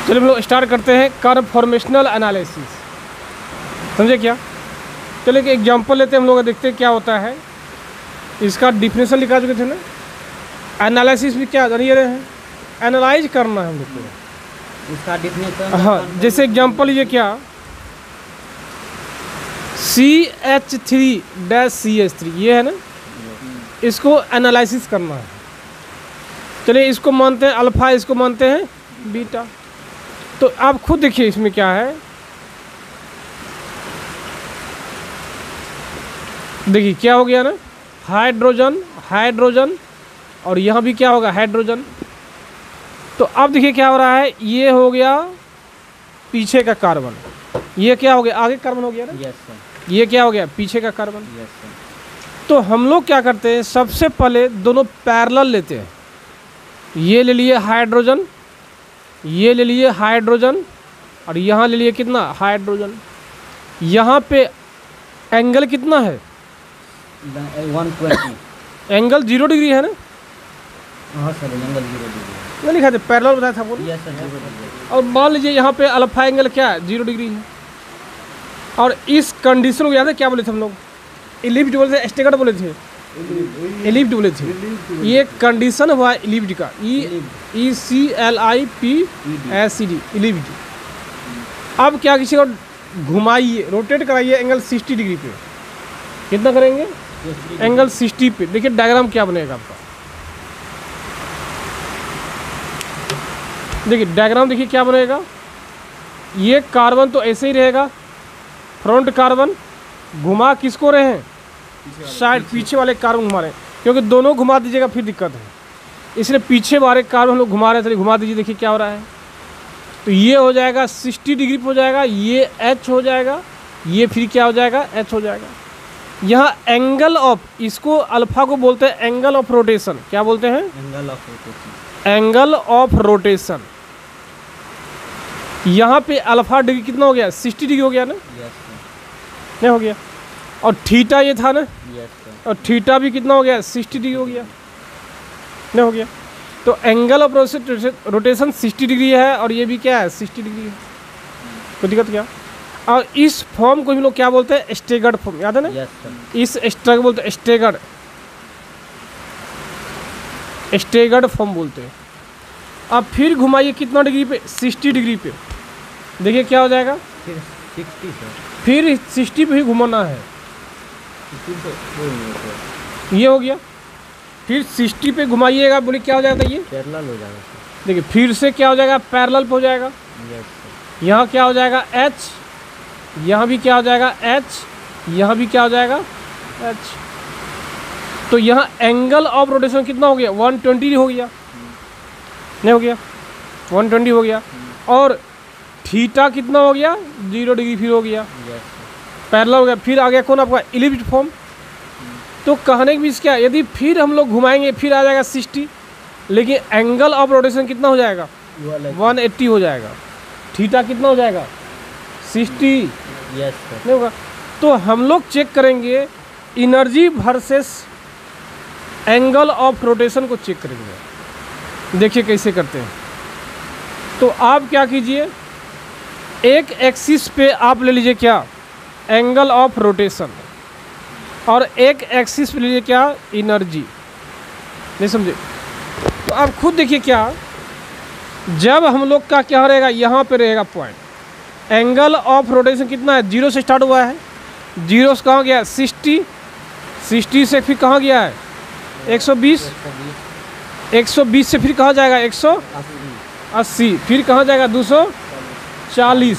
चलिए हम लोग स्टार्ट करते हैं कन्फॉर्मेशनल एनालिसिस। समझे क्या? चलिए एक एग्जांपल लेते हैं हम लोग, देखते हैं क्या होता है। इसका डिफिनेशन लिखा चुके थे ना। एनालिसिस भी क्या जानिए रहे हैं, एनालाइज करना है हम लोग को। इसका डिफिनेशन हाँ, जैसे एग्जांपल ये क्या, CH3-CH3 ये है ना, इसको एनालिसिस करना है। चलिए इसको मानते हैं अल्फा, इसको मानते हैं बीटा। तो आप खुद देखिए इसमें क्या है, देखिए क्या हो गया ना, हाइड्रोजन हाइड्रोजन, और यहाँ भी क्या होगा, हाइड्रोजन। तो अब देखिए क्या हो रहा है, ये हो गया पीछे का कार्बन, ये क्या हो गया, आगे कार्बन हो गया ना। Yes sir. ये क्या हो गया, पीछे का कार्बन। Yes sir. तो हम लोग क्या करते हैं, सबसे पहले दोनों पैरेलल लेते हैं। ये ले लिए हाइड्रोजन, ये ले लिए हाइड्रोजन, और यहाँ ले लिए कितना, हाइड्रोजन। यहाँ पे एंगल कितना है, 120। एंगल 0 डिग्री है ना। हाँ सर, एंगल 0 डिग्री। नहीं लिखा था, पैरेलल बताया था बोलो। Yes sir, 0 degree. और मान लीजिए यहाँ पे अल्फा एंगल क्या है, 0 डिग्री है। और इस कंडीशन को याद है क्या बोले थे हम लोग, इलिप्स बोले थे, स्टेगर्ड बोले थे, इलिप्स बोले थे। ये कंडीशन हुआ इलिप्स का, ECLIPSED, इलिप्स। अब क्या, किसी को घुमाइए, रोटेट कराइए एंगल 60 डिग्री पे। कितना करेंगे, एंगल 60 पे। देखिए डायग्राम क्या बनेगा आपका, देखिए डायग्राम देखिए क्या बनेगा। ये कार्बन तो ऐसे ही रहेगा, फ्रंट कार्बन घुमा किसको रहे हैं, साइड पीछे वाले कार्बन घुमा रहे हैं, क्योंकि दोनों घुमा दीजिएगा फिर दिक्कत है, इसलिए पीछे वाले कार्बन हम लोग घुमा रहे थे, घुमा दीजिए। देखिए क्या हो रहा है, तो ये हो जाएगा 60 डिग्री पे हो जाएगा, ये H हो जाएगा, ये फिर क्या हो जाएगा, H हो जाएगा। यहाँ एंगल ऑफ, इसको अल्फा को बोलते हैं एंगल ऑफ रोटेशन। क्या बोलते हैं, angle of rotation. Angle of rotation. यहाँ पे अल्फा डिग्री कितना हो गया, 60 डिग्री हो गया ना। Yes sir. नहीं हो गया, और थीटा ये था ना, यस सर। और थीटा भी कितना हो गया, 60 डिग्री हो गया, नहीं हो गया। तो एंगल ऑफ रोटेशन 60 डिग्री है, और ये भी क्या है, 60 डिग्री है। कोई दिक्कत क्या? और इस फॉर्म को हम लोग क्या बोलते हैं, स्टेगर्ड फॉर्म, याद है ना। Yes sir. इस स्ट्रक बोलते हैं स्टेगर्ड, स्टेगर्ड फॉर्म बोलते हैं। अब फिर घुमाइए कितना डिग्री पे, 60 डिग्री पे। देखिए क्या हो जाएगा, फिर 60 सर। फिर 60 पे ही घुमाना है, 60 तो कोई नहीं सर। ये हो गया। फिर 60 पे घुमाइएगा, बोलिए क्या हो जाएगा, ये पैरेलल हो जाएगा सर। देखिए फिर से क्या हो जाएगा, पैरेलल पे हो जाएगा। Yes sir. यहाँ क्या हो जाएगा, H, यहाँ भी क्या हो जाएगा, H, यहाँ भी क्या हो जाएगा, H। तो यहाँ एंगल ऑफ रोटेशन कितना हो गया, 120 हो गया, नहीं हो गया, 120 हो गया। और थीटा कितना हो गया, 0 डिग्री फिर हो गया, यस सर। पैरेलल हो गया। फिर आ गया कौन, आपका इलिप्स फॉर्म। तो कहने की बीच क्या, यदि फिर हम लोग घुमाएंगे फिर आ जाएगा 60, लेकिन एंगल ऑफ रोटेशन कितना हो जाएगा, 180 हो जाएगा। थीटा कितना हो जाएगा, 60, यस सर। नहीं होगा। तो हम लोग चेक करेंगे energy versus angle of rotation को चेक करेंगे। देखिए कैसे करते हैं। तो आप क्या कीजिए, एक एक्सिस पे आप ले लीजिए क्या, एंगल ऑफ रोटेशन, और एक एक्सिस पे लीजिए क्या, एनर्जी। नहीं समझे? तो आप खुद देखिए क्या, जब हम लोग का क्या रहेगा, यहाँ पे रहेगा पॉइंट, एंगल ऑफ रोटेशन कितना है, 0 से स्टार्ट हुआ है, 0 से कहाँ गया, 60, 60 से फिर कहाँ गया है, 120, 120 से फिर कहाँ जाएगा, 180, फिर कहाँ जाएगा, 240,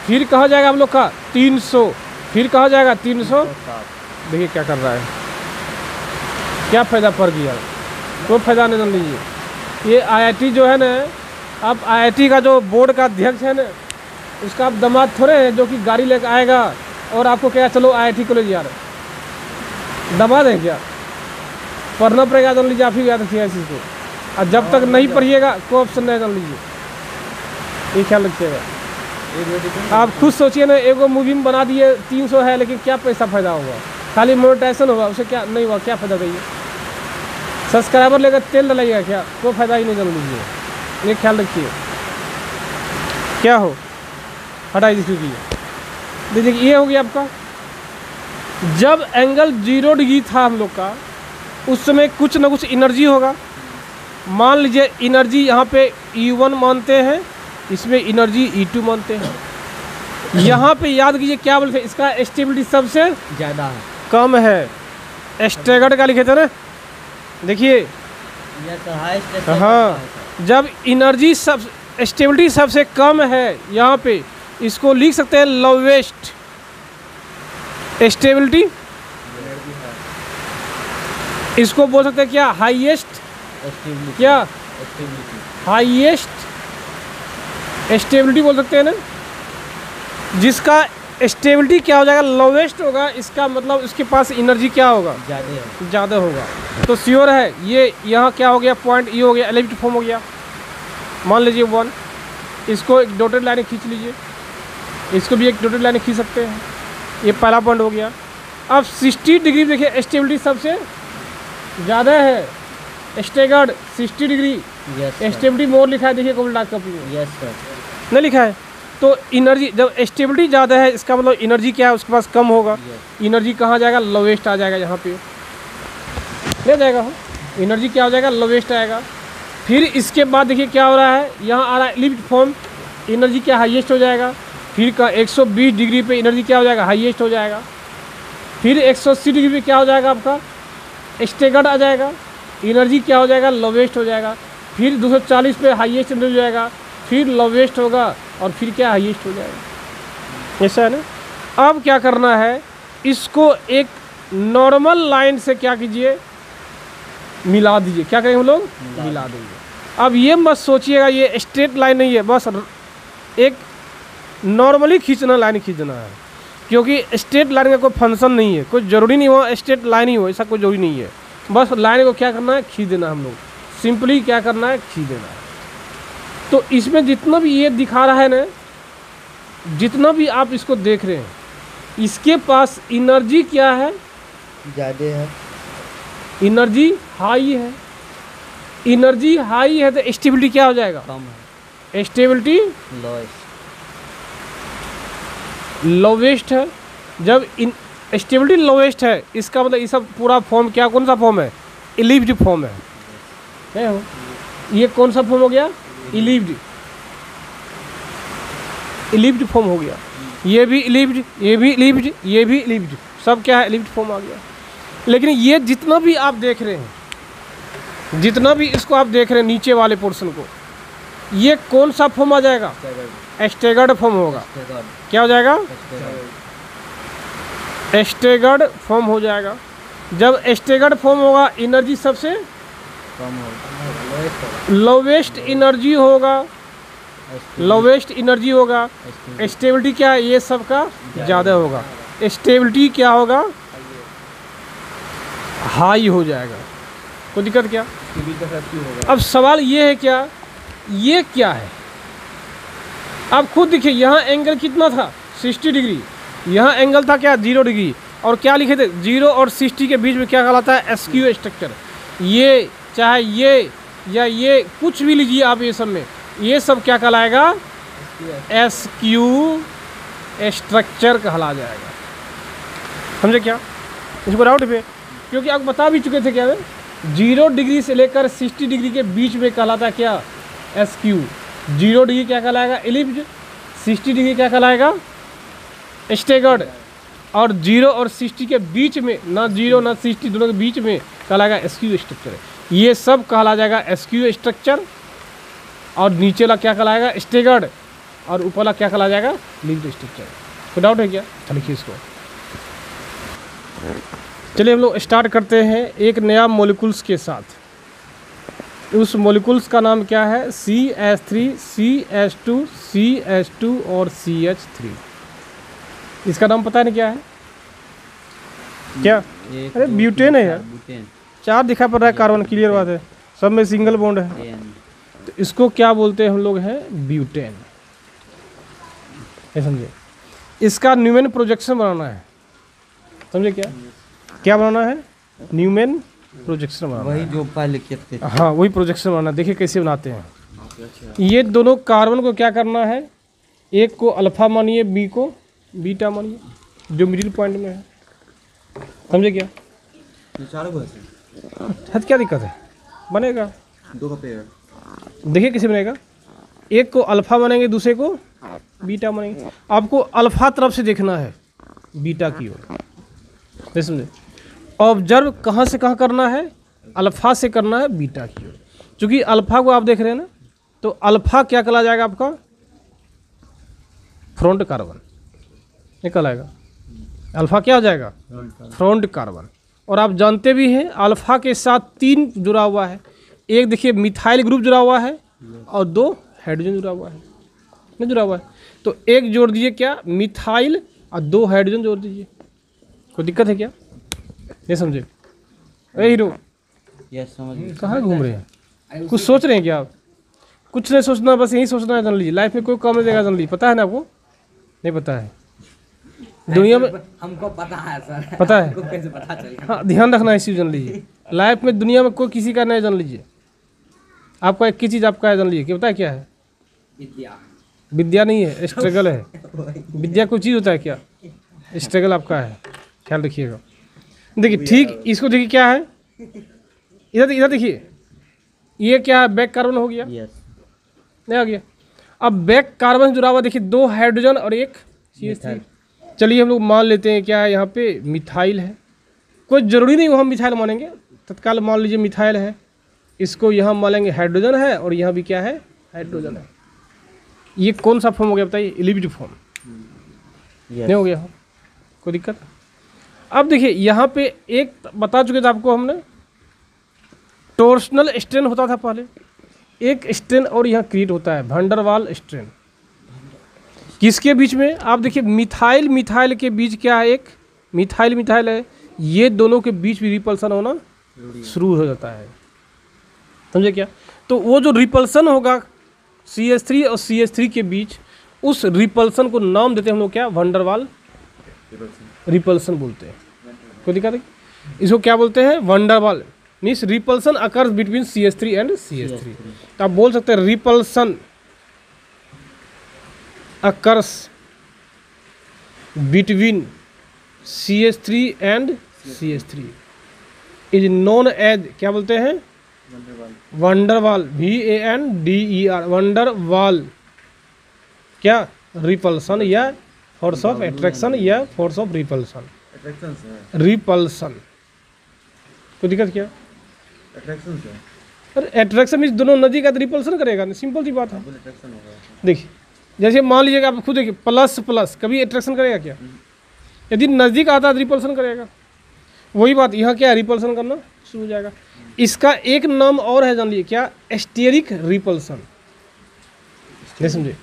फिर कहाँ जाएगा हम लोग का, 300, फिर कहाँ जाएगा, 300। देखिए क्या कर रहा है, क्या फ़ायदा पड़ गया, कोई फायदा नहीं जान लीजिए। ये IIT जो है ना, अब IIT का जो बोर्ड का अध्यक्ष है ना, उसका आप दामाद थोड़े हैं जो कि गाड़ी लेकर आएगा और आपको क्या, चलो IIT कॉलेज यार, दामाद है क्या, पढ़ना पड़ेगा जान लीजिए, आप ही याद रखिएगा इस चीज़ को। और जब तक नहीं पढ़िएगा कोई ऑप्शन नहीं, जान लीजिए, ये ख्याल रखिएगा। आप खुद सोचिए ना, एगो मूवी में बना दिए 300 है, लेकिन क्या पैसा फ़ायदा होगा, खाली मोनेटाइजेशन होगा, उसे क्या नहीं हुआ, क्या फ़ायदा करिए। सब्सक्राइबर लेकर तेल डलाइएगा क्या, कोई फ़ायदा ही नहीं, जान लीजिए, ये ख्याल रखिए। क्या हो, हटा दीजिए देखिए ये हो गया आपका। जब एंगल 0 डिग्री था हम लोग का, उस समय कुछ ना कुछ एनर्जी होगा। मान लीजिए एनर्जी यहाँ पे E1 मानते हैं, इसमें एनर्जी E2 मानते हैं। यहाँ पे याद कीजिए क्या बोलते हैं, इसका स्टेबिलिटी सबसे ज़्यादा है। कम है। स्टैगर्ड का लिखे थे ना, देखिए हाँ, जब एनर्जी सब स्टेबिलिटी सबसे कम है यहाँ पे, इसको लिख सकते हैं लोवेस्ट स्टेबिलिटी। इसको बोल सकते हैं क्या, हाईएस्ट, क्या हाईएस्ट स्टेबिलिटी बोल सकते हैं ना। जिसका स्टेबिलिटी क्या हो जाएगा, लोवेस्ट होगा, इसका मतलब इसके पास एनर्जी क्या होगा, ज़्यादा होगा। तो श्योर है ये यहाँ क्या हो गया, पॉइंट ये हो गया, एलिप्टिक फॉर्म हो गया। मान लीजिए 1, इसको एक डॉटेड लाइन खींच लीजिए, इसको भी एक डॉटेड लाइन खींच सकते हैं। ये पहला पॉइंट हो गया। अब 60 डिग्री देखिए, स्टेबिलिटी सबसे ज़्यादा है, स्टैगर्ड 60 डिग्री। स्टेबिलिटी मोर लिखा है, देखिए कॉपी में यस सर, नहीं लिखा है। तो एनर्जी जब स्टेबिलिटी ज़्यादा है, इसका मतलब एनर्जी क्या है, उसके पास कम होगा। एनर्जी कहाँ जाएगा, लोवेस्ट आ जाएगा, यहाँ पे ले जाएगा। एनर्जी क्या हो जाएगा, लोवेस्ट आएगा। फिर इसके बाद देखिए क्या हो रहा है, यहाँ आ रहा है एलिप्टिक फॉर्म, एनर्जी क्या हाईएस्ट हो जाएगा। फिर का 120 डिग्री पे एनर्जी क्या हो जाएगा, हाईएस्ट हो जाएगा। फिर 180 डिग्री पे क्या हो जाएगा, आपका स्टैगर्ड आ जाएगा, एनर्जी क्या हो जाएगा, लोवेस्ट हो जाएगा। फिर 240 पे हाईएस्ट एनर्जी हो जाएगा, फिर लोवेस्ट होगा, और फिर क्या हाईएस्ट हो जाएगा। ऐसा है ना। अब क्या करना है, इसको एक नॉर्मल लाइन से क्या कीजिए, मिला दीजिए। क्या करेंगे हम लोग, मिला देंगे। अब ये मत सोचिएगा ये स्ट्रेट लाइन नहीं है, बस एक नॉर्मली खींचना, लाइन खींचना है। क्योंकि स्ट्रेट लाइन का कोई फंक्शन नहीं है, कोई ज़रूरी नहीं हो स्ट्रेट लाइन ही हो, ऐसा कोई ज़रूरी नहीं है। बस लाइन को क्या करना है, खींच देना। हम लोग सिंपली क्या करना है, खींच देना है। तो इसमें जितना भी ये दिखा रहा है ना, जितना भी आप इसको देख रहे हैं, इसके पास एनर्जी क्या है, ज़्यादा है, एनर्जी हाई है। एनर्जी हाई है तो स्टेबिलिटी क्या हो जाएगा, कम है, स्टेबिलिटी लोवेस्ट है। जब स्टेबिलिटी लोवेस्ट है, इसका मतलब ये सब पूरा फॉर्म क्या, कौन सा फॉर्म है, इलिप्टिक फॉर्म है। हो ये कौन सा फॉर्म हो गया, इलिप्टिक फॉर्म हो गया। ये भी इलिप्टिक, ये भी इलिप्टिक, ये भी इलिप्टिक, सब क्या है, इलिप्टिक फॉर्म आ गया। लेकिन ये जितना भी आप देख रहे हैं, जितना भी इसको आप देख रहे हैं नीचे वाले पोर्शन को, ये कौन सा फॉर्म आ जाएगा, स्टैगर्ड फॉर्म होगा। क्या हो जाएगा, स्टैगर्ड फॉर्म हो जाएगा। जब स्टैगर्ड फॉर्म होगा, एनर्जी सबसे कम होगा, लोवेस्ट एनर्जी होगा, लोवेस्ट एनर्जी होगा। स्टेबिलिटी क्या है, ये सब का ज़्यादा होगा। स्टेबिलिटी क्या होगा, हाई हो जाएगा। कोई दिक्कत क्या, अब सवाल ये है क्या, ये क्या है। आप खुद देखिए, यहाँ एंगल कितना था, 60 डिग्री। यहाँ एंगल था क्या, 0 डिग्री। और क्या लिखे थे, 0 और 60 के बीच में क्या कहलाता है, एसक्यू स्ट्रक्चर। ये चाहे ये या ये कुछ भी लीजिए आप, ये सब में ये सब क्या कहलाएगा, एसक्यू स्ट्रक्चर कहला जाएगा। समझे क्या, इसको डाउट पे, क्योंकि आप बता भी चुके थे क्या, 0 डिग्री से लेकर 60 डिग्री के बीच में कहलाता है क्या, एसक्यू। 0 डिग्री क्या कहलाएगा, इलिप्स। 60 डिग्री क्या कहलाएगा, स्टैगर्ड। और 0 और 60 के बीच में, ना 0 ना 60 दोनों के बीच में कहलाएगा एसक्यू स्ट्रक्चर। ये सब कहला जाएगा एसक्यू स्ट्रक्चर। और नीचे वाला क्या कहलाएगा, स्टैगर्ड। और ऊपर वाला क्या कहला जाएगा, इलिप्स स्ट्रक्चर। कोई डाउट है क्या, लिखिए इसको। चलिए हम लोग स्टार्ट करते हैं एक नया मॉलिक्यूल्स के साथ। उस मॉलिक्यूल्स का नाम क्या है, CH3, CH2, CH2 और CH3। इसका नाम पता नहीं क्या है, क्या, अरे ब्यूटेन है यार, 4 दिखा पड़ रहा है कार्बन, क्लियर बात है, सब में सिंगल बॉन्ड है। तो इसको क्या बोलते हैं हम लोग, हैं ब्यूटेन। ये समझे, इसका न्यूमेन प्रोजेक्शन बनाना है। समझे क्या, क्या बनाना है, न्यूमेन प्रोजेक्शन बनाना, वही जो पहले लिखे थे। हाँ वही प्रोजेक्शन बनाना। देखिए कैसे बनाते हैं। ये दोनों कार्बन को क्या करना है, एक को अल्फा मानिए, बी को बीटा मानिए, जो मिडिल पॉइंट में है। समझे क्या? चारों को ऐसे हद क्या दिक्कत है, बनेगा। दो का पेयर। देखिए कैसे बनेगा, एक को अल्फा मानेंगे, दूसरे को बीटा मानेंगे। आपको अल्फा तरफ से देखना है, बीटा की ओर। नहीं समझे? ऑब्जर्व कहाँ से कहाँ करना है, अल्फा से करना है बीटा की ओर। क्योंकि अल्फा को आप देख रहे हैं ना, तो अल्फा क्या कहला जाएगा आपका, फ्रंट कार्बन निकल आएगा। अल्फा क्या हो जाएगा, फ्रंट कार्बन। और आप जानते भी हैं अल्फा के साथ 3 जुड़ा हुआ है, एक देखिए मिथाइल ग्रुप जुड़ा हुआ है और 2 हाइड्रोजन जुड़ा हुआ है, नहीं जुड़ा हुआ है। तो एक जोड़ दीजिए क्या, मिथाइल, और 2 हाइड्रोजन जोड़ दीजिए। कोई दिक्कत है क्या? नहीं समझे? ए हीरो, यस समझ गए। कहाँ घूम रहे हैं? कुछ सोच रहे हैं क्या आप? कुछ नहीं सोचना, बस यही सोचना है। जान लीजिए लाइफ में कोई काम नहीं देगा। जान लीजिए, पता है ना आपको? नहीं पता है? दुनिया में हमको पता है सर। पता है? हमको कैसे पता चलेगा? हाँ, ध्यान रखना इसी जान लीजिए। लाइफ में दुनिया में कोई किसी का नहीं, जान लीजिए। आपका एक ही चीज़ आपका है, जान लीजिए। क्या पता है क्या है? विद्या। विद्या नहीं है, स्ट्रगल है। विद्या कोई चीज़ होता है क्या? स्ट्रगल आपका है, ख्याल रखिएगा। देखिए ठीक, इसको देखिए क्या है, इधर इधर देखिए, ये क्या है, बैक कार्बन हो गया, यस नहीं आ गया। अब बैक कार्बन जुड़ा हुआ देखिए, 2 हाइड्रोजन और एक CH3। चलिए हम लोग मान लेते हैं क्या है, यहाँ पे मिथाइल है। कोई ज़रूरी नहीं वो हम मिथाइल मानेंगे, तत्काल मान लीजिए मिथाइल है। इसको यहाँ मानेंगे हाइड्रोजन है, और यहाँ भी क्या है, हाइड्रोजन है। ये कौन सा फॉर्म हो गया बताइए, इलिप्ज फॉर्म। नहीं हो गया? कोई दिक्कत? अब देखिए यहाँ पे एक बता चुके थे आपको हमने, टॉर्सनल स्ट्रेन होता था पहले, एक स्ट्रेन और यहाँ क्रिएट होता है वैन डर वाल स्ट्रेन। किसके बीच में? आप देखिए मिथाइल मिथाइल के बीच क्या है, एक मिथाइल मिथाइल है, ये दोनों के बीच भी रिपल्सन होना शुरू हो जाता है। समझे क्या? तो वो जो रिपल्सन होगा CH3 और CH3 के बीच, उस रिपल्सन को नाम देते हैं हम लोग क्या, वैन डर वाल रिपल्सन बोलते हैं। कोई दिक्कत है? इसको क्या बोलते हैं, van der Waal. Means repulsion occurs between CH3 and CH3। तो आप बोल सकते हैं repulsion occurs between CH3 and CH3 is known as, क्या बोलते हैं, वैन डर वाल, VANDER, वैन डर वाल क्या, रिपल्सन या फोर्स ऑफ अट्रैक्शन या फोर्स ऑफ रिपल्सन। रिपल्सन, कोई दिक्कत क्या? अरे अट्रैक्शन मीन्स दोनों नदी का रिपल्सन करेगा ना, सिंपल सी बात है। देखिए जैसे मान लीजिएगा, आप खुद देखिए, प्लस प्लस कभी अट्रैक्शन करेगा क्या? यदि नज़दीक आता है तो रिपल्सन करेगा। वही बात यहाँ क्या है, रिपल्सन करना शुरू हो जाएगा। इसका एक नाम और है, जान लीजिए क्या, एस्टेरिक रिपल्सन। नहीं समझे?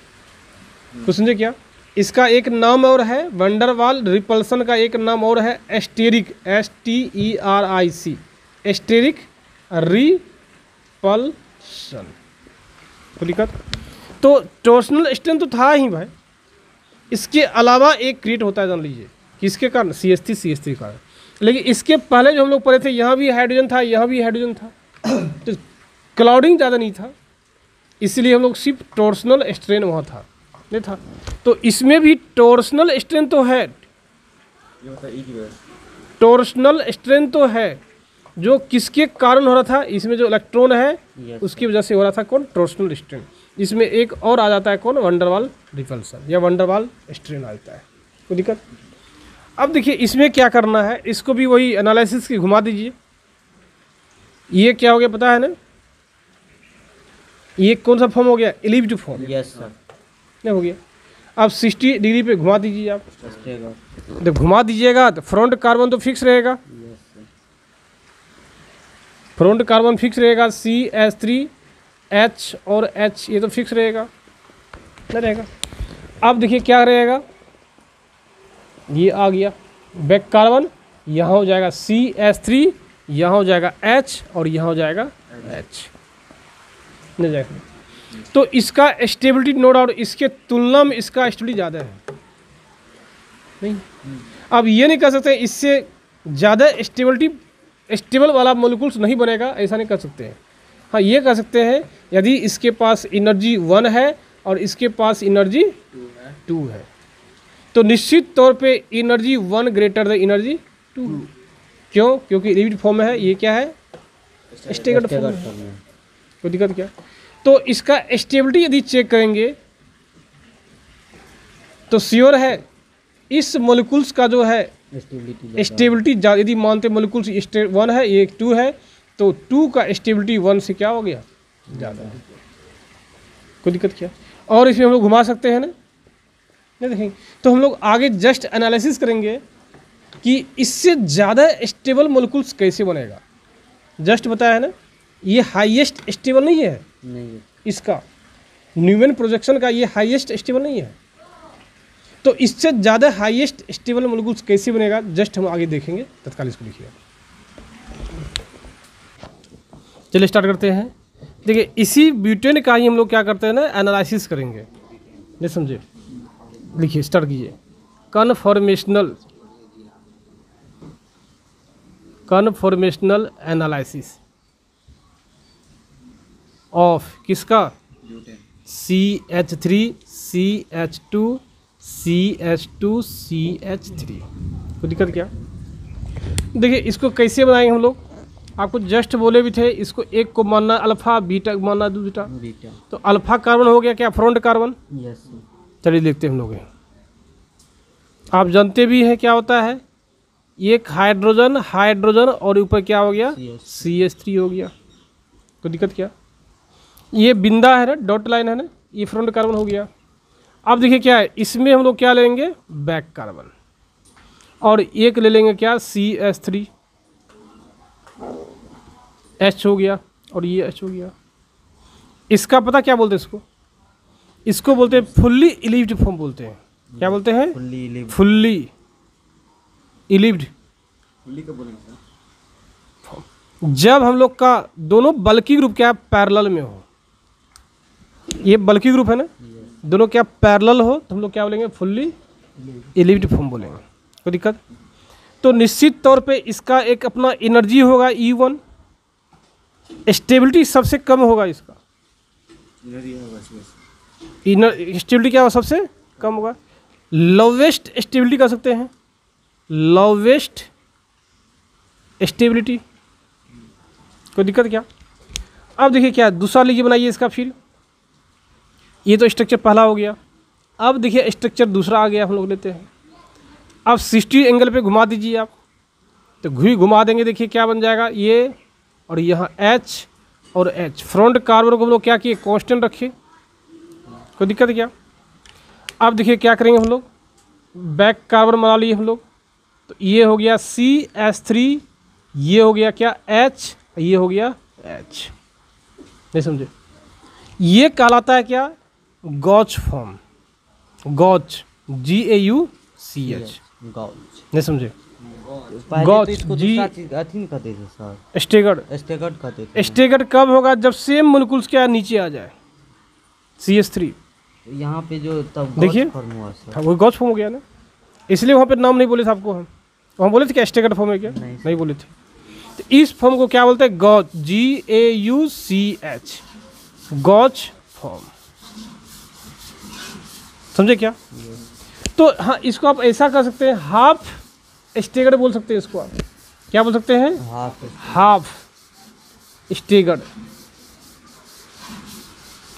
कुछ समझे क्या? इसका एक नाम और है, वैन डर वाल रिपल्सन का एक नाम और है एस्टेरिक, STERIC, एस्टेरिक रिपल्सन। तो दिक्कत? तो टॉर्सनल स्ट्रेन तो था ही भाई, इसके अलावा एक क्रिएट होता है, जान लीजिए किसके कारण, CH3 कारण। लेकिन इसके पहले जो हम लोग पढ़े थे, यहाँ भी हाइड्रोजन था, यहाँ भी हाइड्रोजन था, तो क्लाउडिंग ज़्यादा नहीं था, इसलिए हम लोग सिर्फ टॉर्सनल स्ट्रेन वहाँ था, नहीं था। तो इसमें भी टॉर्सनल स्ट्रेन तो है, टॉर्सनल स्ट्रेन तो है, जो किसके कारण हो रहा था, इसमें जो इलेक्ट्रॉन है उसकी वजह से हो रहा था, कौन, टॉर्सनल स्ट्रेन। इसमें एक और आ जाता है कौन, वैन डर वाल रिपल्सन या वैन डर वाल स्ट्रेन आ जाता है। कोई दिक्कत? अब देखिए इसमें क्या करना है, इसको भी वही एनालिसिस की घुमा दीजिए। ये क्या हो गया पता है ना, ये कौन सा फॉर्म हो गया, इलिप्ज फॉर्म। Yes sir. नहीं हो गया? अब 60 डिग्री पे घुमा दीजिए आप, जब घुमा दीजिएगा तो फ्रंट कार्बन तो फिक्स रहेगा, फ्रंट कार्बन फिक्स रहेगा, CH3 H और H ये तो फिक्स रहेगा, नहीं रहेगा। अब देखिए क्या रहेगा, ये आ गया बैक कार्बन, यहाँ हो जाएगा CH3, यहाँ हो जाएगा H और यहाँ हो जाएगा H, नहीं जाएगा। तो इसका स्टेबिलिटी नो डाउट इसके तुलना में इसका स्टेबिलिटी ज़्यादा है, नहीं। अब ये नहीं कह सकते इससे ज़्यादा स्टेबल वाला मॉलिक्यूल्स नहीं बनेगा, ऐसा नहीं कर सकते हैं। हाँ ये कह सकते हैं यदि इसके पास एनर्जी 1 है और इसके पास एनर्जी 2 है। तो निश्चित तौर पे एनर्जी 1 ग्रेटर द एनर्जी 2। क्यों? क्योंकि इलिप्टिक फॉर्म में है, ये क्या है? स्टेगर्ड फॉर्म है। कोई दिक्कत क्या? तो इसका स्टेबिलिटी यदि चेक करेंगे तो श्योर है इस मोलिकुल्स का जो है स्टेबिलिटी यदि मानते मोलिकुल्स 1 है, ये 2 है, तो 2 का स्टेबिलिटी 1 से क्या हो गया? ज़्यादा है। कोई दिक्कत क्या? और इसमें हम लोग घुमा सकते हैं ना, नहीं देखेंगे तो हम लोग आगे जस्ट एनालिसिस करेंगे कि इससे ज़्यादा स्टेबल मोलिकुल्स कैसे बनेगा। जस्ट बताया है ना, ये हाईएस्ट स्टेबल नहीं है, नहीं इसका न्यूमैन प्रोजेक्शन का ये हाईएस्ट स्टेबल नहीं है। तो इससे ज़्यादा हाईएस्ट स्टेबल मोलिकुल्स कैसे बनेगा, जस्ट हम आगे देखेंगे। तत्काल इसको लिखिए। चलिए स्टार्ट करते हैं। देखिए इसी ब्यूटेन का ही हम लोग क्या करते हैं ना, एनालिसिस करेंगे। ये समझे, लिखिए, स्टार्ट कीजिए। कन्फॉर्मेशनल एनालिसिस ऑफ किसका? CH3 CH2 CH2 CH3। कोई दिक्कत क्या? देखिए इसको कैसे बनाएंगे हम लोग, आपको जस्ट बोले भी थे, इसको एक को मानना अल्फा, बीटा मानना बीटा। तो अल्फा कार्बन हो गया क्या? Front carbon. यस। चलिए देखते हैं हम लोग। आप जानते भी हैं क्या होता है, एक हाइड्रोजन और ऊपर क्या हो गया? CH3 हो गया। कोई दिक्कत क्या? ये बिंदा है ना, डॉट लाइन है ना, ये फ्रंट कार्बन हो गया। अब देखिए क्या है, इसमें हम लोग क्या लेंगे? Back carbon. और एक ले लेंगे क्या? CH3, H हो गया और ये H हो गया। इसका पता क्या बोलते हैं? इसको बोलते हैं फुल्ली इलिप्ड फॉर्म बोलते हैं। क्या बोलते हैं? फुल्ली इलिप्ड। जब हम लोग का दोनों बल्कि ग्रुप क्या पैरेलल में हो, ये बल्कि ग्रुप है ना, दोनों क्या पैरेलल हो, तो हम लोग क्या बोलेंगे? फुल्ली इलिप्ड फॉर्म बोलेंगे। कोई दिक्कत? तो निश्चित तौर पे इसका एक अपना एनर्जी होगा E1, स्टेबिलिटी सबसे कम होगा इसका। स्टेबिलिटी क्या होगा? सबसे कम होगा। लोवेस्ट स्टेबिलिटी कर सकते हैं, लोवेस्ट स्टेबिलिटी। कोई दिक्कत क्या? अब देखिए क्या दूसरा लीजिए, बनाइए इसका। फिर ये तो स्ट्रक्चर पहला हो गया। अब देखिए स्ट्रक्चर दूसरा आ गया, हम लोग लेते हैं। अब 60 एंगल पे घुमा दीजिए आप, तो घुमा देंगे। देखिए क्या बन जाएगा, ये और यहाँ H और H। फ्रंट कार्बन को हम लोग क्या किए? कांस्टेंट रखे। कोई दिक्कत क्या? अब देखिए क्या करेंगे हम लोग, बैक कार्बन बना लिए हम लोग। तो ये हो गया CH3, ये हो गया क्या? H, ये हो गया H। नहीं समझे? ये कहलाता है क्या? गॉच फॉर्म। गॉच, GAUCH। नहीं समझे? गॉच स्टेगर्ड कब होगा? जब सेम मोलिकुल्स क्या नीचे आ जाए। CH3 यहाँ पे जो तब देखिए वो गॉच फॉर्म हो गया ना, इसलिए वहाँ पे नाम नहीं बोले थे आपको। हम वहाँ बोले थे क्या स्टेगर्ड फॉर्म है क्या? नहीं बोले थे। तो इस फॉर्म को क्या बोलते हैं? गॉच, GAUCH, गॉच फॉर्म। समझे क्या? तो हाँ, इसको आप ऐसा कर सकते हैं, हाफ स्टेगर्ड बोल सकते हैं इसको। आप क्या बोल सकते हैं? Half staggered.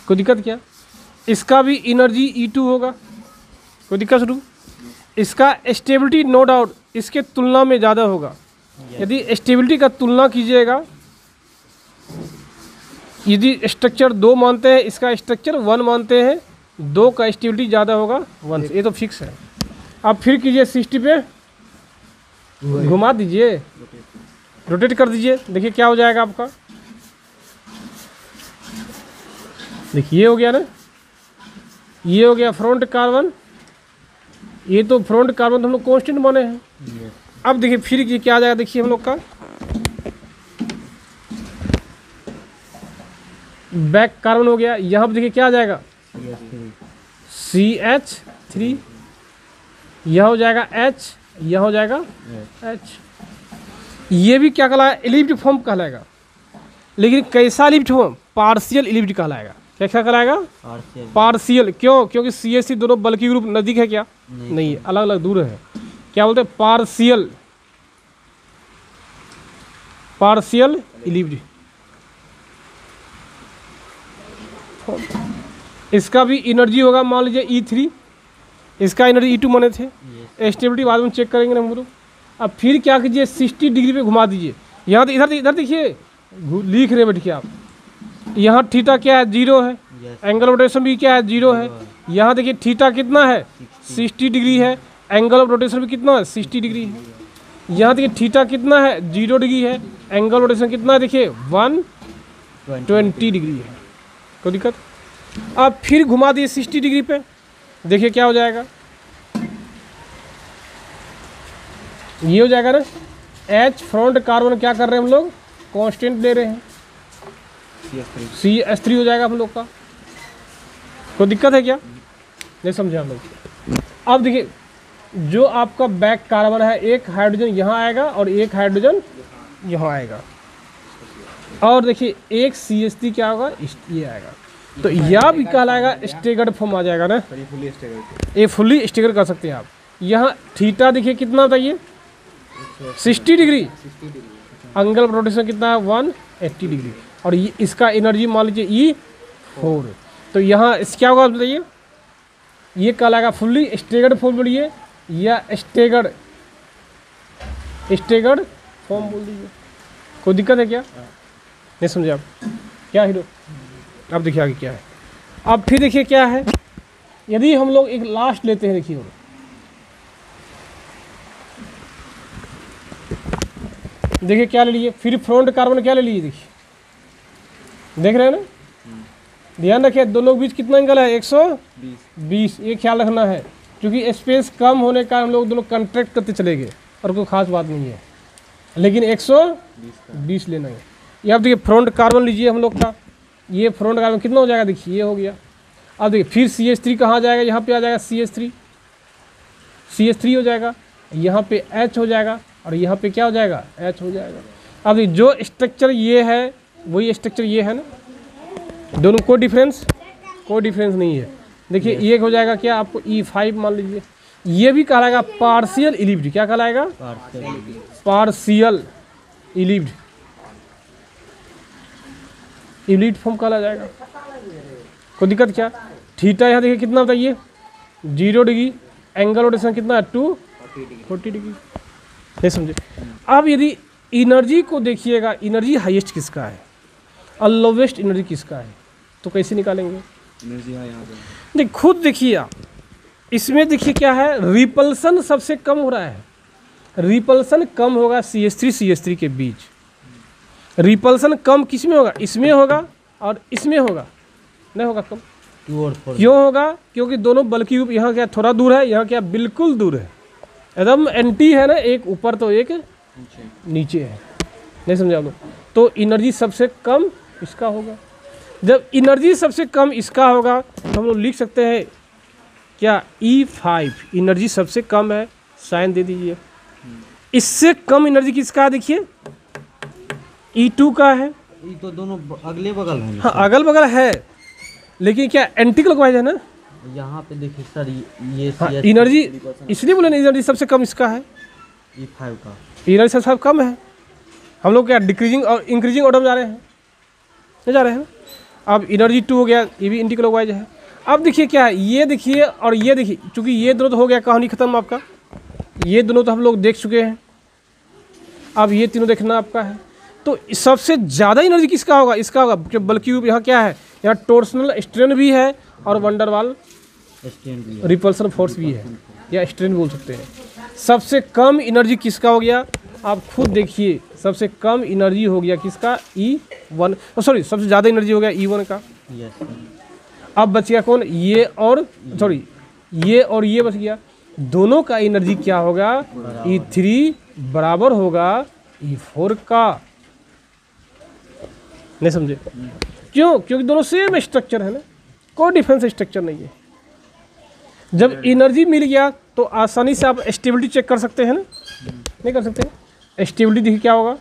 कोई दिक्कत क्या? इसका भी एनर्जी E2 होगा। कोई दिक्कत शुरू? इसका स्टेबिलिटी नो डाउट इसके तुलना में ज़्यादा होगा। यदि स्टेबिलिटी का तुलना कीजिएगा, यदि स्ट्रक्चर 2 मानते हैं, इसका स्ट्रक्चर 1 मानते हैं, 2 का स्टेबिलिटी ज़्यादा होगा 1 से। ये तो फिक्स है। अब फिर कीजिए 60 पे घुमा दीजिए, रोटेट कर दीजिए। देखिए क्या हो जाएगा आपका। देखिए ये हो गया ना, ये हो गया फ्रंट कार्बन। ये तो फ्रंट कार्बन तो हम लोग कांस्टेंट माने हैं। अब देखिए फिर ये क्या आ जाएगा, देखिए हम लोग का बैक कार्बन हो गया। यहाँ पर देखिए क्या आ जाएगा, CH3, यह हो जाएगा H, यह हो जाएगा H। ये भी क्या कहलाएगा? इलिप्टिक फॉर्म कहलाएगा। लेकिन कैसा इलिप्टिक फॉर्म? पार्शियल इलिप्टिक कहलाएगा। क्या क्या कहलाएगा? पार्शियल। पार्शियल। क्यों? क्योंकि CH3 दोनों बल्कि ग्रुप नज़दीक है क्या? नहीं, अलग अलग दूर है। क्या बोलते हैं? पार्शियल, पार्शियल इलिप्ड। इसका भी एनर्जी होगा मान लीजिए E3, इसका एनर्जी E2 माने थे। स्टेबिलिटी बाद में चेक करेंगे ना हम लोग। अब फिर क्या कीजिए, 60 डिग्री पे घुमा दीजिए। यहाँ इधर इधर देखिए, लिख रहे बैठ के आप। यहाँ थीटा क्या है? 0 है। एंगल ऑफ रोटेशन भी क्या है? 0 है। यहाँ देखिए थीटा कितना है? 60 डिग्री है। एंगल ऑफ रोटेशन भी कितना है? 60 डिग्री है। यहाँ देखिए थीटा कितना है? 0 डिग्री है। एंगल ऑफ रोटेशन कितना है? देखिए 120 डिग्री है। कोई दिक्कत? अब फिर घुमा दिए 60 डिग्री पे, देखिए क्या हो जाएगा? ये हो जाएगा ना, H फ्रंट कार्बन क्या कर रहे हैं हम लोग? कांस्टेंट ले रहे हैं, CH3 हो जाएगा हम लोग का। कोई दिक्कत है क्या? नहीं समझे हम लोग? अब देखिए, जो आपका बैक कार्बन है, एक हाइड्रोजन यहाँ आएगा और एक हाइड्रोजन यहाँ आएगा। और देखिए एक CH3 क्या होगा? ये आएगा। तो यह भी कहलाएगा स्टेगर्ड फॉर्म आ जाएगा ना। ये फुल्ली स्टेगर कर सकते हैं आप। यहाँ थीटा देखिए कितना था? ये 60 डिग्री। एंगल ऑफ रोटेशन कितना है? 180 डिग्री। और ये इसका एनर्जी मान लीजिए E4। तो यहाँ इस क्या होगा बताइए? ये कहलाएगा फुल्ली स्टेगर्ड फॉर्म बोलिए या स्टेगर्ड फॉर्म बोल दीजिए। कोई दिक्कत है क्या? नहीं समझे आप? क्या हीरो? अब देखिए आगे क्या है। अब फिर देखिए क्या है, यदि हम लोग एक लास्ट लेते हैं, देखिए देखिए क्या ले लिए, फिर फ्रंट कार्बन क्या ले लिए? देखिए, देख रहे हैं ना? ध्यान रखिए दोनों के बीच कितना एंगल है? 120। ये ख्याल रखना है, क्योंकि स्पेस कम होने का हम लोग दोनों कॉन्ट्रैक्ट करते चले गए और कोई खास बात नहीं है, लेकिन 120 लेना है। ये आप देखिए फ्रंट कार्बन लीजिए हम लोग का, ये फ्रंट कार्बन कितना हो जाएगा? देखिए ये हो गया। अब देखिए फिर CH3 कहाँ जाएगा? यहाँ पे आ जाएगा CH3 हो जाएगा। यहाँ पे H हो जाएगा और यहाँ पे क्या हो जाएगा? H हो जाएगा। अब देखिए जो स्ट्रक्चर ये है वही स्ट्रक्चर ये है ना, दोनों कोई डिफरेंस नहीं है। देखिए ये हो जाएगा क्या? आपको E5 मान लीजिए। ये भी कहलाएगा पार्शियल इलिप्ड। क्या कहलाएगा? पार्शियल इलिप्ड फॉर्म कहला जाएगा। कोई दिक्कत क्या? थीटा यहाँ देखिए कितना बताइए? 0 डिग्री। एंगल रोटेशन कितना है? 240 डिग्री। नहीं समझे? अब यदि एनर्जी को देखिएगा, एनर्जी हाईएस्ट किसका है और लोवेस्ट एनर्जी किसका है, तो कैसे निकालेंगे? एनर्जी है यहाँ पे। देख खुद देखिए आप, इसमें देखिए क्या है? रिपल्सन सबसे कम हो रहा है। रिपल्सन कम होगा CH3 के बीच। रिपल्सन कम किस में होगा? इसमें होगा और इसमें होगा, नहीं होगा कम। क्यों होगा? क्योंकि दोनों बल्कि ग्रुप यहाँ क्या थोड़ा दूर है, यहाँ क्या बिल्कुल दूर है, एकदम एंटी है ना, एक ऊपर तो एक नीचे है। नहीं समझे आप लोग? तो एनर्जी सबसे कम इसका होगा। जब एनर्जी सबसे कम इसका होगा तो हम लोग लिख सकते हैं क्या? E5 एनर्जी सबसे कम है, साइन दे दीजिए। इससे कम एनर्जी किसका है? देखिए E2 का है। ये तो दोनों अगले बगल हैं। हाँ अगल बगल है, लेकिन क्या एंटी क्लॉकवाइज है ना। यहाँ पे देखिए सर, ये हाँ, एनर्जी इसलिए बोले एनर्जी सबसे कम इसका है। E5 का एनर्जी सबसे कम है। हम लोग क्या डिक्रीजिंग और इंक्रीजिंग ऑर्डर में जा रहे हैं, नहीं जा रहे हैं। अब एनर्जी 2 हो गया, ये भी एंटी क्लॉकवाइज है। अब देखिए क्या है, ये देखिए और ये देखिए, चूंकि ये दोनों तो हो गया, कहानी खत्म आपका। ये दोनों तो हम लोग देख चुके हैं, अब ये तीनों देखना आपका है। तो सबसे ज़्यादा एनर्जी किसका होगा? इसका होगा। जब बल्कि यहाँ क्या है? यहाँ टोर्सनल स्ट्रेन भी है और वंडरवाल रिपल्सन फोर्स भी है, या स्ट्रेन बोल सकते हैं। सबसे कम एनर्जी किसका हो गया? आप खुद देखिए, सबसे कम एनर्जी हो गया किसका? E1, सॉरी सबसे ज़्यादा एनर्जी हो गया E1 का। अब बच गया कौन? ये और सॉरी ये और ये बच गया। दोनों का एनर्जी क्या होगा? E3 बराबर होगा E4 का। नहीं समझे? क्यों? क्योंकि दोनों सेम स्ट्रक्चर है ना, कोई डिफरेंस स्ट्रक्चर नहीं है। जब एनर्जी मिल गया तो आसानी से आप स्टेबिलिटी चेक कर सकते हैं ना, नहीं कर सकते? स्टेबिलिटी देखिए क्या होगा?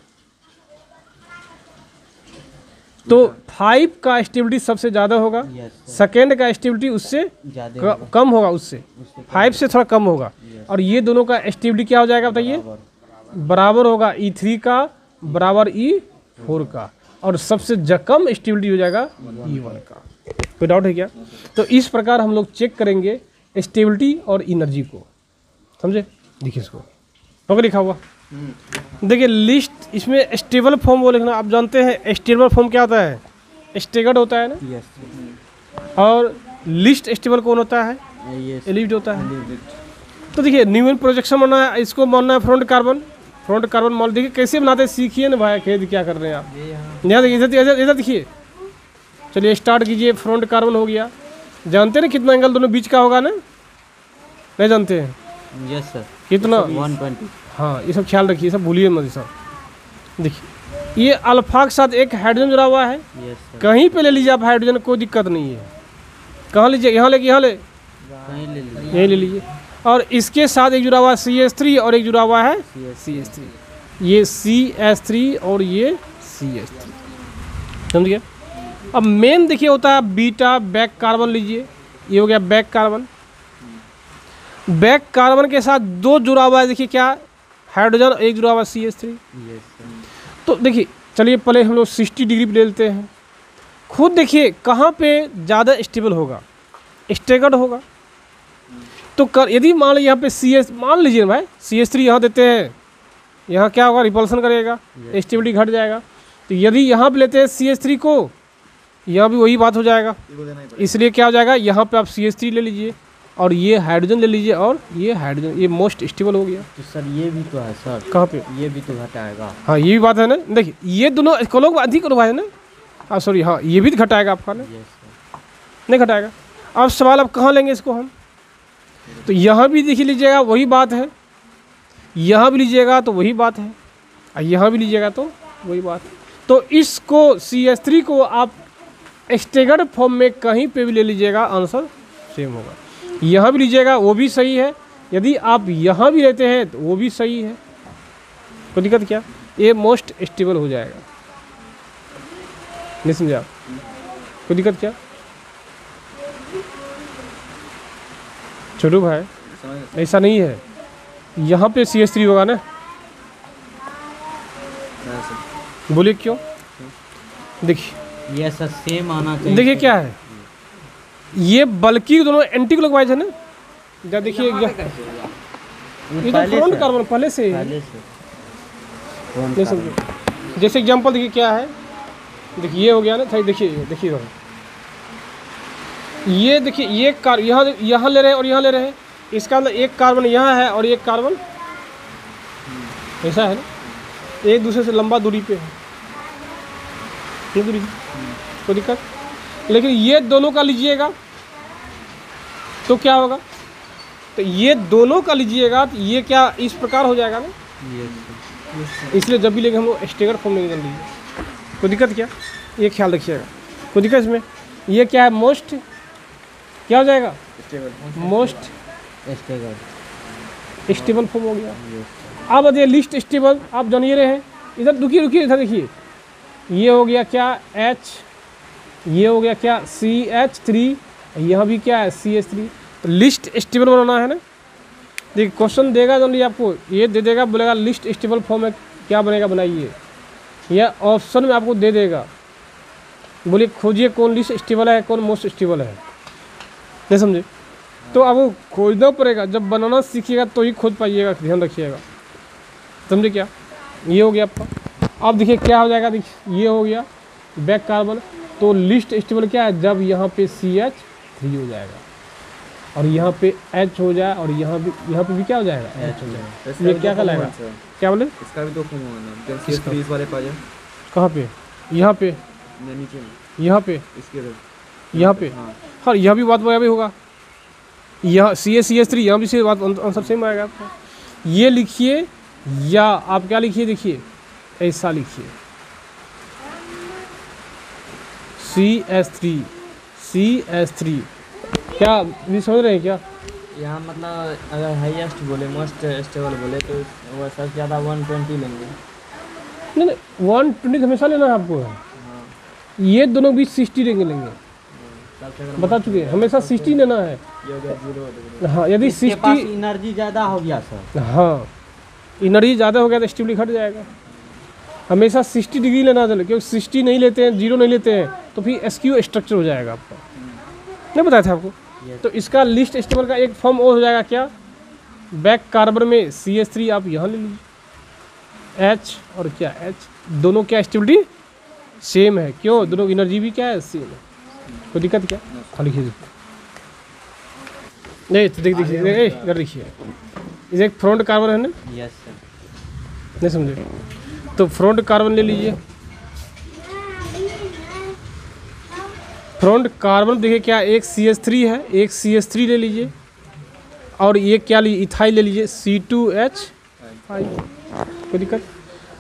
तो 5 का स्टेबिलिटी सबसे ज़्यादा होगा, यस सर, सेकेंड का स्टेबिलिटी उससे ज़्यादा कम होगा, उससे उससे 5 से थोड़ा कम होगा। और ये दोनों का स्टेबिलिटी क्या हो जाएगा बताइए? बराबर। बराबर होगा E3 का बराबर E4 का, और सबसे कम स्टेबिलिटी हो जाएगा E1 का। कोई डाउट है क्या? तो इस प्रकार हम लोग चेक करेंगे स्टेबिलिटी और एनर्जी को, समझे? देखिए इसको होगा लिखा हुआ, देखिए लिस्ट, इसमें स्टेबल फॉर्म वो लिखना। आप जानते हैं स्टेबल फॉर्म क्या होता है? स्टेगर्ड होता है ना, यस सर, और लिस्ट स्टेबल कौन होता है? यस एलिप्ट होता है। तो देखिए न्यूमन प्रोजेक्शन बनना है, इसको मानना है फ्रंट कार्बन मान। देखिए कैसे बनाते हैं, सीखिए ना भाई, खेद क्या कर रहे हैं आप? ये यहाँ यहाँ देखिए, इधर देखिए, चलिए स्टार्ट कीजिए। फ्रंट कार्बन हो गया, जानते हैं ना कितना एंगल दोनों बीच का होगा ना? नहीं जानते हैं? यस सर, कितना? 120। हाँ, ये सब ख्याल रखिए, सब भूलिए मत ये सब। देखिए ये अल्फा के साथ एक हाइड्रोजन जुड़ा हुआ है, यस सर, कहीं पे ले लीजिए आप हाइड्रोजन, कोई दिक्कत नहीं है। कहाँ लीजिए? यहाँ ले, यहाँ ले, कहीं ले लीजिए, यहीं ले लीजिए। और इसके साथ एक जुड़ा हुआ है CH3 और एक जुड़ा हुआ है CH3। ये CH3 और ये CH3, समझिए। अब मेन देखिए होता है बीटा बैक कार्बन, लीजिए ये हो गया बैक कार्बन। बैक कार्बन के साथ 2 जुड़ा हुआ है, देखिए क्या? हाइड्रोजन, एक जुड़ा हुआ CH3। यस सर, तो देखिए चलिए पहले हम लोग 60 डिग्री पे ले लेते हैं। खुद देखिए कहाँ पे ज़्यादा स्टेबल होगा? स्टेगर्ड होगा। तो कर यदि मान लीजिए यहाँ पे CS, मान लीजिए भाई CH3 यहाँ देते हैं, यहाँ क्या होगा? रिपल्सन करेगा, स्टेबिलिटी घट जाएगा। तो यदि यहाँ पे लेते हैं CH3 को, यहाँ भी वही बात हो जाएगा। इसलिए क्या हो जाएगा? यहाँ पे आप CH3 ले लीजिए और ये हाइड्रोजन ले लीजिए, और ये हाइड्रोजन, ये मोस्ट स्टेबल हो गया। तो सर ये भी तो है सर, कहाँ पे? ये भी तो घटाएगा। हाँ ये भी बात है ना। देखिए ये दोनों कोलों को अधिक है ना, हाँ सॉरी, हाँ ये भी घटाएगा आपका ना, यस सर, नहीं घटाएगा। अब सवाल अब कहाँ लेंगे इसको हम? तो यहाँ भी देख लीजिएगा वही बात है, यहाँ भी लीजिएगा तो वही बात है, और यहाँ भी लीजिएगा तो वही बात है। तो इसको CH3 को आप स्टेगर्ड फॉर्म में कहीं पे भी ले लीजिएगा, आंसर सेम होगा। यहाँ भी लीजिएगा वो भी सही है, यदि आप यहाँ भी लेते हैं तो वो भी सही है, कोई दिक्कत क्या? ये मोस्ट स्टेबल हो जाएगा। नहीं समझे आप? कोई दिक्कत क्या? छोटू भाई ऐसा नहीं है, यहाँ पे CH3 होगा ना, बोलिए क्यों? देखिए ये सर सेम आना चाहिए। देखिए क्या है, ये बल्कि दोनों एंटी क्लॉकवाइज है ना। क्या देखिए, ये तो फ्रंट कार्बन पहले से है। पहले से नहीं समझे? जैसे एग्जांपल देखिए क्या है, देखिए ये हो गया ना, देखिए देखिए ये देखिए, ये कार यहाँ ले रहे हैं और यहाँ ले रहे हैं, इसका अंदर एक कार्बन यहाँ है और एक कार्बन ऐसा है ना, एक दूसरे से लंबा दूरी पे है, ये दूरी, कोई दिक्कत? लेकिन ये दोनों का लीजिएगा तो क्या होगा? तो ये दोनों का लीजिएगा तो ये क्या इस प्रकार हो जाएगा ना। यस इसलिए जब भी लेंगे हम लोग स्टेगर फॉर्म में निकल लीजिए, कोई दिक्कत क्या? ये ख्याल रखिएगा, कोई दिक्कत इसमें? ये क्या है? मोस्ट क्या हो जाएगा? मोस्ट स्टेबल फॉर्म हो गया। अब बताइए लिस्ट स्टेबल, आप जानिए रहे हैं। इधर रुकिए रुकिए, इधर देखिए, ये हो गया क्या? H, ये हो गया क्या? CH3, यहाँ भी क्या है? CH3। तो लिस्ट स्टेबल बनाना है ना। देखिए क्वेश्चन देगा जल्दी आपको, ये दे देगा, बोलेगा लिस्ट स्टेबल फॉर्म में क्या बनेगा, बनाइए। यह ऑप्शन में आपको दे देगा, बोलिए खोजिए कौन लिस्ट स्टेबल है, कौन मोस्ट स्टेबल है। नहीं समझे? तो आपको खोजना पड़ेगा, जब बनाना सीखिएगा तो ही खोज पाइएगा, ध्यान रखिएगा, समझे क्या? ये हो गया आपका। अब देखिए क्या हो जाएगा, देखिए ये हो गया बैक कार्बन। तो लिस्ट स्टेबल क्या है? जब यहाँ पे CH3 हो जाएगा और यहाँ पे H हो जाए, और यहाँ पे भी क्या हो जाएगा? H हो जाएगा। ये क्या कहलाएगा? क्या बोले? इसका भी तो फॉर्म होगा ना, CH3 वाले पा जाए। कहाँ पे? यहाँ पे, नीचे में, यहाँ पे, इसके यहाँ पे, हाँ यह भी बात वह भी होगा। यहाँ CH3, यहाँ भी से बात आंसर सेम आएगा आपका। ये लिखिए, या आप क्या लिखिए, देखिए ऐसा लिखिए CH3 क्या भी समझ रहे हैं क्या? यहाँ मतलब अगर हाईएस्ट बोले, मोस्ट स्टेबल बोले तो वो सबसे ज़्यादा 120 लेंगे। नहीं 120 हमेशा लेना है आपको। ये दोनों भी 60 एंगल लेंगे, बता चुके हैं, हमेशा 60 लेना है। ये हो गया 0 हाँ यदि इसके पास 60, एनर्जी ज़्यादा हो गया सर। हाँ एनर्जी ज़्यादा हो गया तो स्टेबिलिटी घट जाएगा। हमेशा 60 डिग्री लेना चले, क्योंकि 60 नहीं लेते हैं, 0 नहीं लेते हैं तो फिर एसक्यू स्ट्रक्चर हो जाएगा आपका, नहीं बताया था आपको। तो इसका लिस्ट स्टेबल का एक फॉर्म और हो जाएगा क्या, बैक कार्बन में CH3 आप यहाँ ले लीजिए, H और क्या H, दोनों क्या स्टेबिलिटी सेम है, क्यों, दोनों एनर्जी भी क्या है सेम है, कोई दिक्कत क्या, हाँ लिखिए नहीं तो देखिए इधर देखिए, इसे एक फ्रंट कार्बन है ना, यस सर। नहीं समझे, तो फ्रंट कार्बन ले लीजिए, फ्रंट कार्बन देखिए क्या, एक CH3 है, एक CH3 ले लीजिए, और ये क्या लीजिए, इथाइल ले लीजिए C2H5, कोई दिक्कत,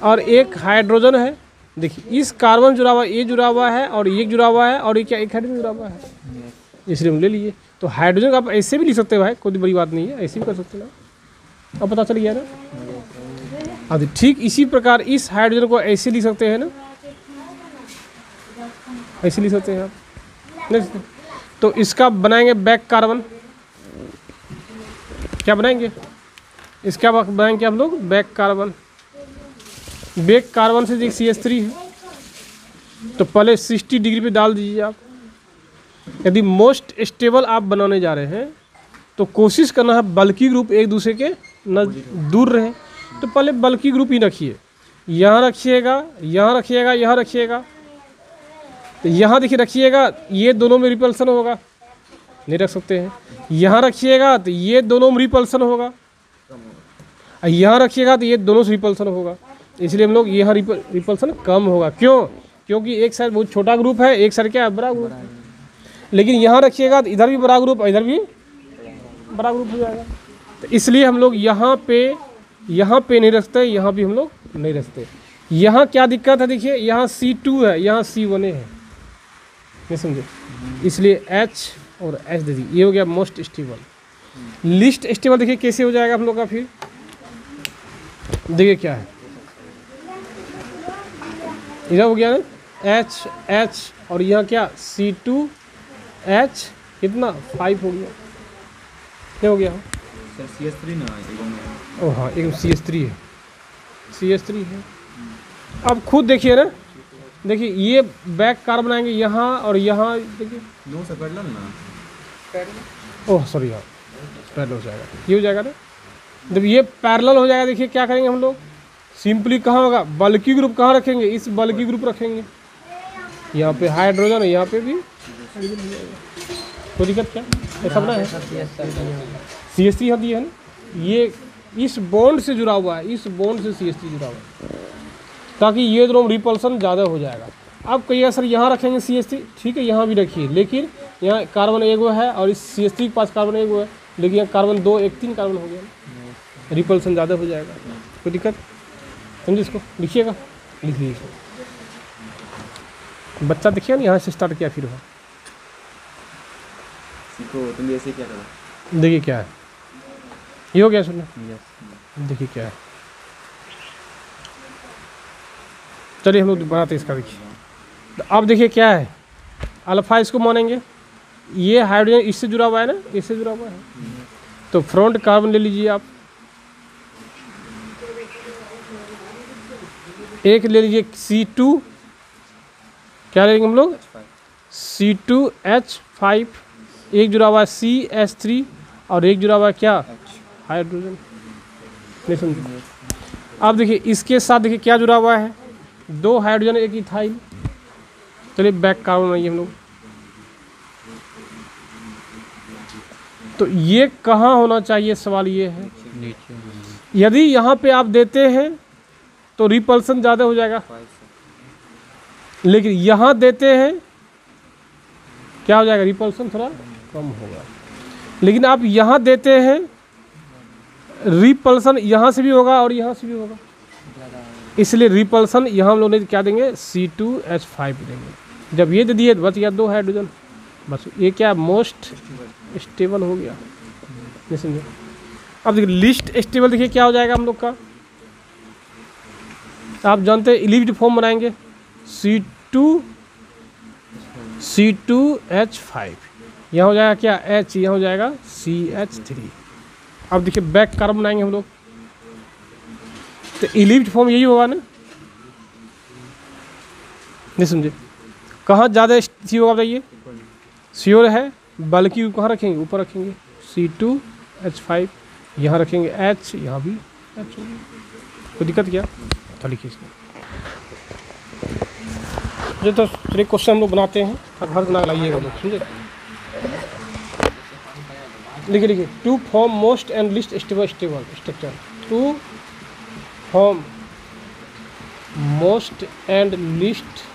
और एक हाइड्रोजन है, देखिए इस कार्बन जुड़ा हुआ, ये जुड़ा हुआ है और ये जुड़ा हुआ है, और ये क्या एक हाइड्रोजन जुड़ा हुआ है, इसलिए हम ले लीजिए। तो हाइड्रोजन का आप ऐसे भी लिख सकते हो भाई, कोई बड़ी बात नहीं है, ऐसे भी कर सकते हो ना, अब पता चल गया ना। हाँ ठीक इसी प्रकार इस हाइड्रोजन को ऐसे लिख सकते हैं ना, ऐसे लिख सकते हैं आप, नहीं तो इसका बनाएंगे बैक कार्बन, क्या बनाएंगे, इसका बनाएंगे हम लोग बैक कार्बन। बैक कार्बन से एक CH3 है, तो पहले 60 डिग्री पे डाल दीजिए आप। यदि मोस्ट स्टेबल आप बनाने जा रहे हैं तो कोशिश करना है बल्कि ग्रुप एक दूसरे के दूर रहे, तो पहले बल्कि ग्रुप ही रखिए, यहाँ रखिएगा, यहाँ रखिएगा, यहाँ रखिएगा, तो यहाँ देखिए रखिएगा, ये दोनों में रिपल्सन होगा, नहीं रख सकते हैं, यहाँ रखिएगा तो ये दोनों में रिपल्सन होगा, यहाँ रखिएगा तो ये दोनों से रिपल्सन होगा, इसलिए हम लोग यहाँ रिपल्सन कम होगा, क्यों, क्योंकि एक साइड बहुत छोटा ग्रुप है, एक साइड क्या है बड़ा ग्रुप, लेकिन यहाँ रखिएगा तो इधर भी बड़ा ग्रुप, इधर भी बड़ा ग्रुप हो जाएगा, तो इसलिए हम लोग यहाँ पे नहीं रखते, यहाँ भी हम लोग नहीं रखते। यहाँ क्या दिक्कत है देखिए, यहाँ C2 है, यहाँ C1 है, नहीं समझे, इसलिए H और H दे दीजिए, ये हो गया मोस्ट स्टेबल। लिस्ट स्टेबल देखिए कैसे हो जाएगा हम लोग का, फिर देखिए क्या है, इधर हो गया ना H और यहाँ क्या C2H कितना 5 हो गया, क्या हो गया सर CH3 ना एकदम, ओ हाँ एकदम CH3 है। अब खुद देखिए ना, देखिए ये बैक कार्बन आएंगे यहाँ और यहाँ, देखिए नो सर पैरेलल ना, ओह सॉरी यार, पैरेलल हो जाएगा, ये हो जाएगा ना, जब ये पैरेलल हो जाएगा देखिए क्या करेंगे हम लोग, सिंपली कहाँ होगा, बल्कि ग्रुप कहाँ रखेंगे, इस बल्कि ग्रुप रखेंगे, यहाँ पे हाइड्रोजन है, यहाँ पे भी कोई दिक्कत क्या, ऐसा बना है CH3 यहाँ दिया है ना, ये इस बॉन्ड से जुड़ा हुआ है, इस बॉन्ड से CH3 जुड़ा हुआ है, ताकि ये दोनों रिपल्सन ज़्यादा हो जाएगा। अब कहिएगा सर यहाँ रखेंगे CH3, ठीक है यहाँ भी रखिए, लेकिन यहाँ कार्बन एक वो है और इस CH3 के पास कार्बन एक वो है, लेकिन यहाँ कार्बन 2 1 3 कार्बन हो गया, रिपल्सन ज़्यादा हो जाएगा, कोई दिक्कत, समझिए इसको लिखिएगा, लिख लीजिए, बच्चा देखिए ना यहाँ से स्टार्ट किया फिर वहाँ, सीखो तुम भी ऐसे क्या करो, देखिए क्या है, ये हो गया सुनना, यस देखिए क्या है, चलिए हम लोग बनाते हैं इसका, देखिए तो अब देखिए क्या है, अल्फा इसको मानेंगे, ये हाइड्रोजन इससे जुड़ा हुआ है ना, इससे जुड़ा हुआ है, तो फ्रंट कार्बन ले लीजिए आप, एक ले लीजिए C2, क्या लेंगे हम लोग C2H5, एक जुड़ा हुआ है CH3 और एक जुड़ा हुआ है क्या हाइड्रोजन, नहीं समझे। अब देखिए इसके साथ देखिए क्या जुड़ा हुआ है, 2 हाइड्रोजन एक इथाइल, चलिए बैक कार्बन बनाइए हम लोग, तो ये कहाँ होना चाहिए, सवाल ये है, यदि यहाँ पे आप देते हैं तो रिपल्सन ज़्यादा हो जाएगा, लेकिन यहाँ देते हैं क्या हो जाएगा, रिपल्सन थोड़ा कम होगा, लेकिन आप यहाँ देते हैं रिपल्सन यहाँ से भी होगा और यहाँ से भी होगा, इसलिए रिपल्सन यहाँ हम लोग ने क्या देंगे C2H5 देंगे। जब ये दे दिए तो बच गया 2 हाइड्रोजन, बस ये क्या मोस्ट स्टेबल हो गया, नहीं समझे। अब देखिए लिस्ट स्टेबल देखिए क्या हो जाएगा हम लोग का, आप जानते हैं इलिप्टिक फॉर्म बनाएंगे C2 C2H5, यहाँ हो जाएगा क्या H, यहाँ हो जाएगा CH3। अब देखिए बैक कार्बन बनाएंगे हम लोग, तो इलिप्ट फॉर्म यही होगा ना, नहीं समझे? कहाँ ज़्यादा सी होगा बताइए? श्योर है, बल्कि कहाँ रखेंगे? ऊपर रखेंगे। C2H5 यहाँ रखेंगे H, यहाँ भी H होगी, कोई दिक्कत क्या? तो लिखिए इसमें। ये तो चलिए क्वेश्चन हम लोग बनाते हैं, घर बना लाइएगा लोग, समझे? लिखिए लिखिए, two form most and least stable structure, two form most and least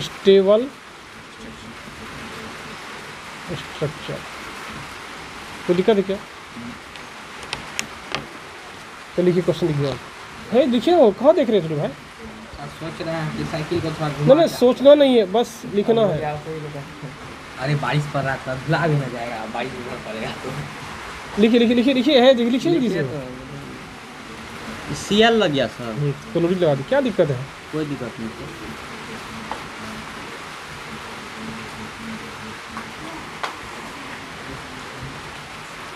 stable structure, कोई दिक्कत है क्या? तो लिखिए क्वेश्चन लिखिए। है देखिए वो कहाँ देख रहे थे भाई? सोच रहे हैं कि साइकिल को थोड़ा नहीं नहीं, सोचना नहीं है, बस लिखना है। अरे बारिश पड़ रहा था, धुला भी ना जाएगा, बारिश में पड़ेगा तो। लिखिए लिखिए लिखिए लिखिए, है लिखिए लिखिए। CL लग गया सर, क्लोरीन लगा दी, क्या दिक्कत है? कोई दिक्कत नहीं सर।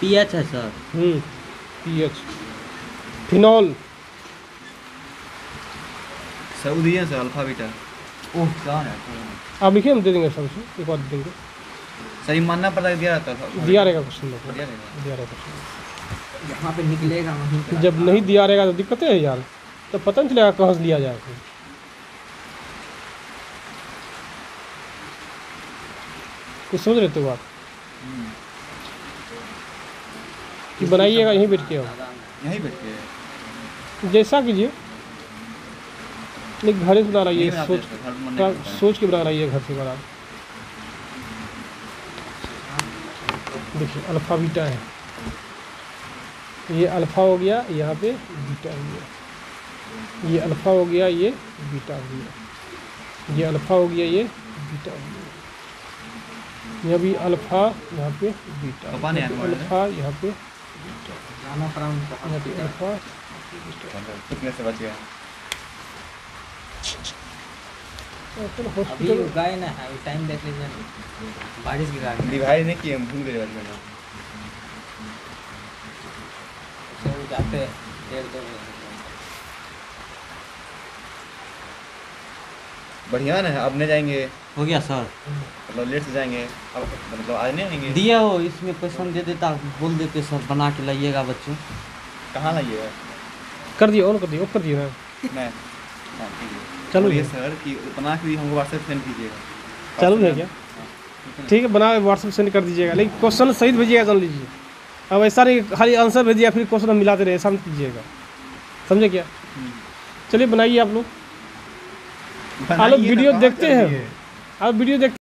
pH है सर। pH, फिनॉल सऊदी है सर, अल्फा बीटा। ओह क्या है? आप लिखिए, हम दे देंगे सब से, एक बार दे देंगे। सही मानना पड़ता है, दिया रहता था, दिया रहेगा क्वेश्चन लोग, दिया रहेगा। दिया रहेगा क्वेश्चन। यहाँ पे निकलेगा वहीं पे। जब नहीं दिया रहेगा तो दिक्कत है यार, तो पता नहीं चलेगा कहाँ से लिया जाए। कुछ समझ रहे हो आप कि बनाइएगा यहीं बैठ के? आप यहीं बैठ के जैसा कीजिए, नहीं घर से बना रही नहीं है, बनाते सोच थे, घर में नहीं बनता है। सोच के बना रही है घर से बना। देखिए अल्फ़ा बीटा है, ये अल्फ़ा हो गया, यहाँ पे बीटा हो गया, ये अल्फ़ा हो गया, ये बीटा हो गया, ये अल्फ़ा हो गया, ये बीटा हो गया, यहाँ भी अल्फ़ा, यहाँ पे बीटा, पापा ने अल्फ़ा, यहाँ पे जाना पड़ा उनको यहाँ पे अल्फ़ा। कितने से बच गया? असल अभी हॉस्पिटल उगाए ना है, टाइम देख लीजिए, बारिश गिरा रही है। डिवाइड नहीं किए, हम भूल गए बचपन में। तो जाते 1.5-2 बजे। बढ़िया ना है, अब नहीं जाएंगे, हो गया सर? मतलब लेट से जाएंगे, अब मतलब आज नहीं आएंगे। दिया हो, इसमें क्वेश्चन दे देता, बोल देते सर बना के लाइएगा बच्चों। कहाँ लाइएगा? कर दिए, ऑन कर दिए, ऑफ कर दिए ना, मैं हाँ, ठीक है। चालू बोलिए है? सर कि बना के भी हमको व्हाट्सएप सेंड कीजिएगा। चालू है क्या? ठीक है, बना व्हाट्सएप सेंड कर दीजिएगा, लेकिन क्वेश्चन सही भेजिएगा, जान लीजिए। अब ऐसा नहीं खाली आंसर भेजिए फिर क्वेश्चन हम मिलाते रहे, ऐसा मत कीजिएगा, समझे क्या? चलिए बनाइए आप लोग, आप लोग वीडियो देखते हैं, आप वीडियो देखते